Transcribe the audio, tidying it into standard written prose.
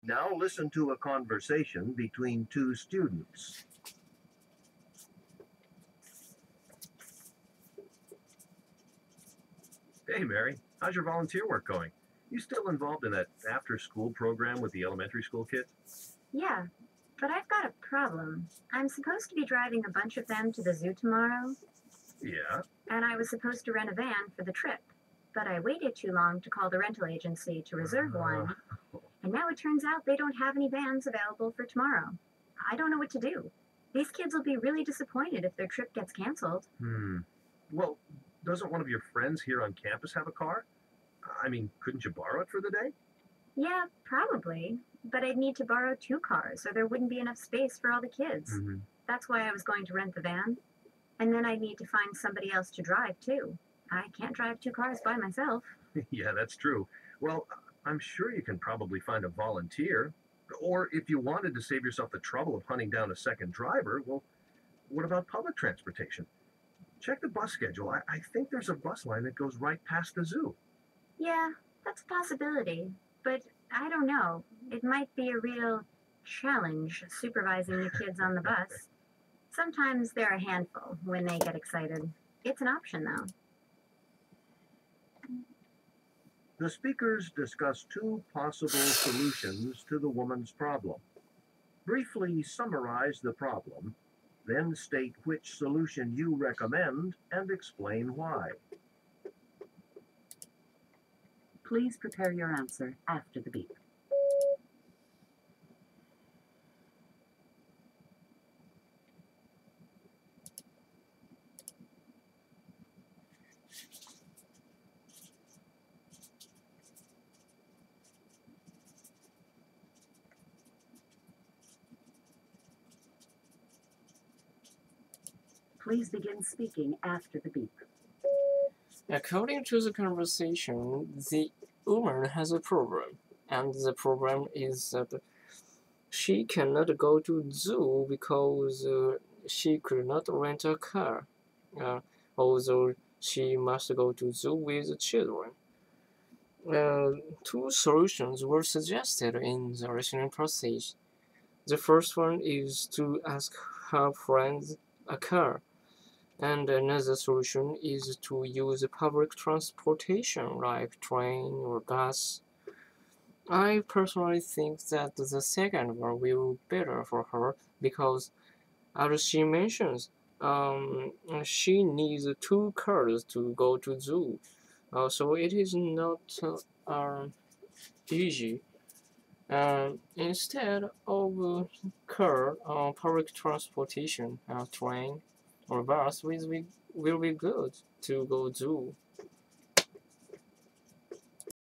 Now listen to a conversation between two students. Hey, Mary, how's your volunteer work going? You still involved in that after-school program with the elementary school kids? Yeah, but I've got a problem. I'm supposed to be driving a bunch of them to the zoo tomorrow, Yeah. and I was supposed to rent a van for the trip. But I waited too long to call the rental agency to reserve one, and now it turns out they don't have any vans available for tomorrow. I don't know what to do. These kids will be really disappointed if their trip gets canceled. Well, doesn't one of your friends here on campus have a car? I mean, couldn't you borrow it for the day? Yeah, probably, but I'd need to borrow two cars, or there wouldn't be enough space for all the kids. That's why I was going to rent the van. And then I'd need to find somebody else to drive, too. I can't drive two cars by myself. Yeah, that's true. Well, I'm sure you can probably find a volunteer. Or if you wanted to save yourself the trouble of hunting down a second driver, well, what about public transportation? Check the bus schedule. I think there's a bus line that goes right past the zoo. Yeah, that's a possibility. But I don't know. It might be a real challenge supervising the kids on the bus. Sometimes they're a handful when they get excited. It's an option, though. The speakers discuss two possible solutions to the woman's problem. Briefly summarize the problem, then state which solution you recommend and explain why. Please prepare your answer after the beep. Please begin speaking after the beep. According to the conversation, the woman has a problem, and the problem is that she cannot go to zoo because she could not rent a car, although she must go to zoo with children. Two solutions were suggested in the listening process. The first one is to ask her friends a car, and another solution is to use public transportation like train or bus. I personally think that the second one will be better for her because, as she mentions, she needs two cars to go to zoo. So it is not easy. Instead of car, public transportation, train or bus will be good to go zoo.